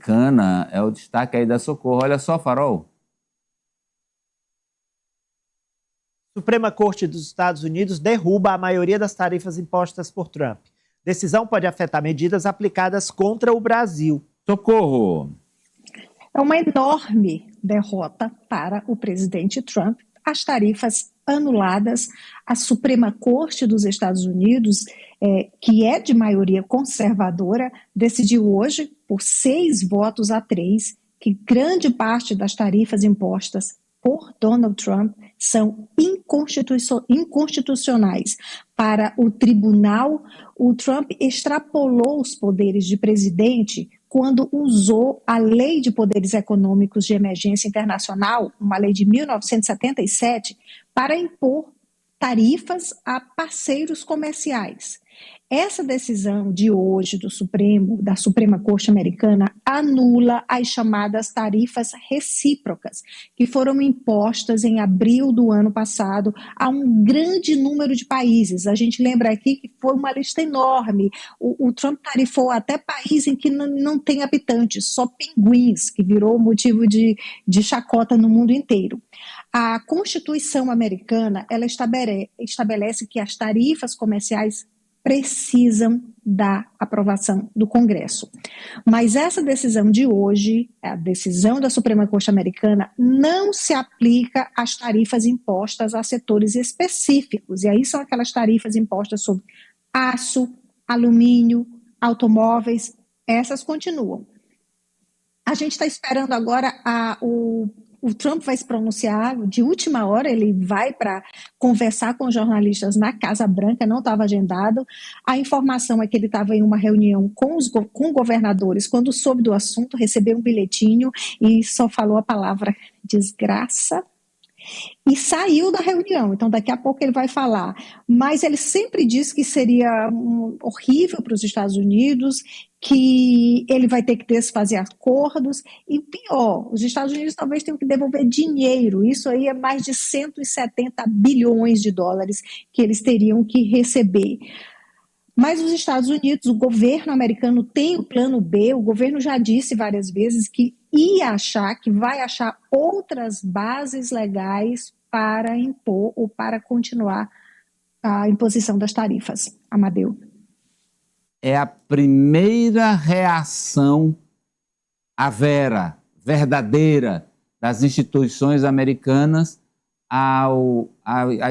americana é o destaque aí da Socorro. Olha só, Farol. Suprema Corte dos Estados Unidos derruba a maioria das tarifas impostas por Trump. Decisão pode afetar medidas aplicadas contra o Brasil. Socorro. É uma enorme derrota para o presidente Trump. As tarifas anuladas, a Suprema Corte dos Estados Unidos, que é de maioria conservadora, decidiu hoje, por 6 votos a 3, que grande parte das tarifas impostas por Donald Trump são inconstitucionais. Para o tribunal, o Trump extrapolou os poderes de presidente quando usou a Lei de Poderes Econômicos de Emergência Internacional, uma lei de 1977, para impor tarifas a parceiros comerciais. Essa decisão de hoje da Suprema Corte Americana, anula as chamadas tarifas recíprocas, que foram impostas em abril do ano passado a um grande número de países. A gente lembra aqui que foi uma lista enorme. O Trump tarifou até países em que não tem habitantes, só pinguins, que virou motivo de chacota no mundo inteiro. A Constituição americana, ela estabelece que as tarifas comerciais precisam da aprovação do Congresso. Mas essa decisão de hoje, a decisão da Suprema Corte Americana, não se aplica às tarifas impostas a setores específicos. E aí são aquelas tarifas impostas sobre aço, alumínio, automóveis, essas continuam. A gente está esperando agora o Trump vai se pronunciar de última hora, ele vai para conversar com jornalistas na Casa Branca, não estava agendado. A informação é que ele estava em uma reunião com governadores, quando soube do assunto, recebeu um bilhetinho e só falou a palavra desgraça e saiu da reunião. Então daqui a pouco ele vai falar, mas ele sempre disse que seria horrível para os Estados Unidos, que ele vai ter que desfazer acordos, e pior, os Estados Unidos talvez tenham que devolver dinheiro, isso aí é mais de 170 bilhões de dólares que eles teriam que receber. Mas os Estados Unidos, o governo americano tem o plano B, o governo já disse várias vezes que vai achar outras bases legais para impor ou para continuar a imposição das tarifas. Amadeu. É a primeira reação verdadeira das instituições americanas à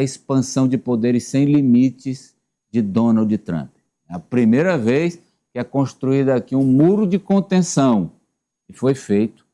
expansão de poderes sem limites de Donald Trump. É a primeira vez que é construído aqui um muro de contenção, que foi feito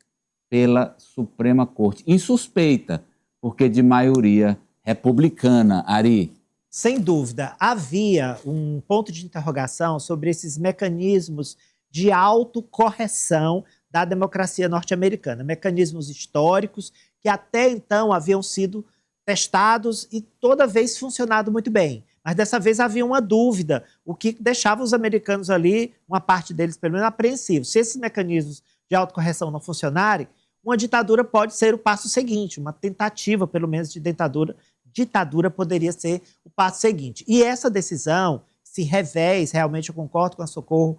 pela Suprema Corte, insuspeita, porque de maioria republicana, Ari. Sem dúvida, havia um ponto de interrogação sobre esses mecanismos de autocorreção da democracia norte-americana, mecanismos históricos que até então haviam sido testados e toda vez funcionado muito bem. Mas dessa vez havia uma dúvida, o que deixava os americanos ali, uma parte deles pelo menos, apreensivos. Se esses mecanismos de autocorreção não funcionarem, uma ditadura pode ser o passo seguinte, uma tentativa, pelo menos, de ditadura poderia ser o passo seguinte. E essa decisão, esse revés, realmente eu concordo com a Socorro,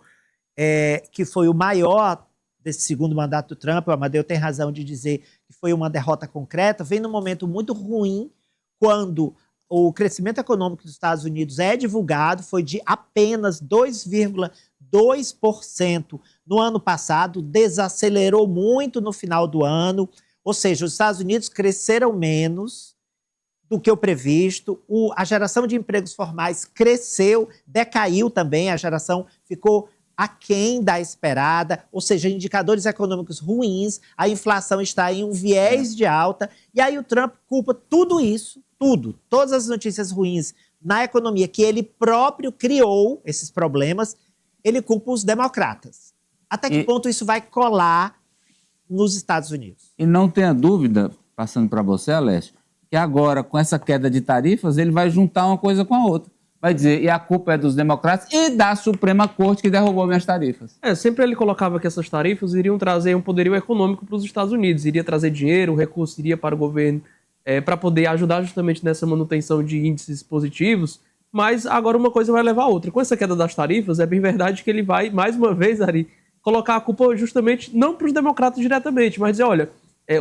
que foi o maior desse segundo mandato do Trump, o Amadeu tem razão de dizer que foi uma derrota concreta, vem num momento muito ruim, quando o crescimento econômico dos Estados Unidos é divulgado, foi de apenas 2,2% no ano passado, desacelerou muito no final do ano, ou seja, os Estados Unidos cresceram menos do que o previsto, a geração de empregos formais cresceu, decaiu também, a geração ficou aquém da esperada, ou seja, indicadores econômicos ruins, a inflação está em um viés de alta, e aí o Trump culpa tudo isso, todas as notícias ruins na economia que ele próprio criou, esses problemas, ele culpa os democratas. Até que ponto isso vai colar nos Estados Unidos? E não tenha dúvida, passando para você, Alessio, que agora, com essa queda de tarifas, ele vai juntar uma coisa com a outra. Vai dizer, e a culpa é dos democratas e da Suprema Corte que derrubou minhas tarifas. Sempre ele colocava que essas tarifas iriam trazer um poderio econômico para os Estados Unidos, iria trazer dinheiro, o recurso iria para o governo, para poder ajudar justamente nessa manutenção de índices positivos, mas agora uma coisa vai levar a outra. Com essa queda das tarifas, é bem verdade que ele vai, mais uma vez, Ari, colocar a culpa justamente, não para os democratas diretamente, mas dizer, olha,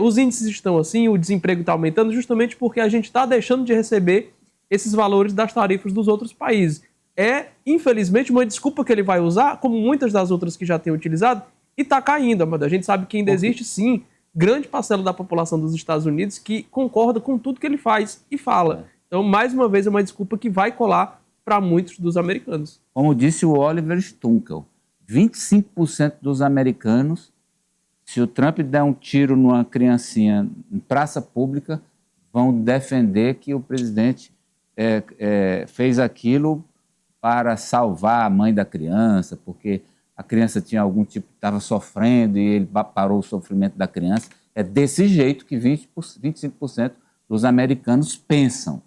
os índices estão assim, o desemprego está aumentando justamente porque a gente está deixando de receber esses valores das tarifas dos outros países. É, infelizmente, uma desculpa que ele vai usar, como muitas das outras que já tem utilizado, e está caindo, Amado. A gente sabe que ainda existe, sim, grande parcela da população dos Estados Unidos que concorda com tudo que ele faz e fala. Então, mais uma vez, é uma desculpa que vai colar para muitos dos americanos. Como disse o Oliver Stunkel, 25% dos americanos, se o Trump der um tiro numa criancinha em praça pública, vão defender que o presidente fez aquilo para salvar a mãe da criança, porque a criança tinha algum tipo, estava sofrendo e ele parou o sofrimento da criança. É desse jeito que 25% dos americanos pensam.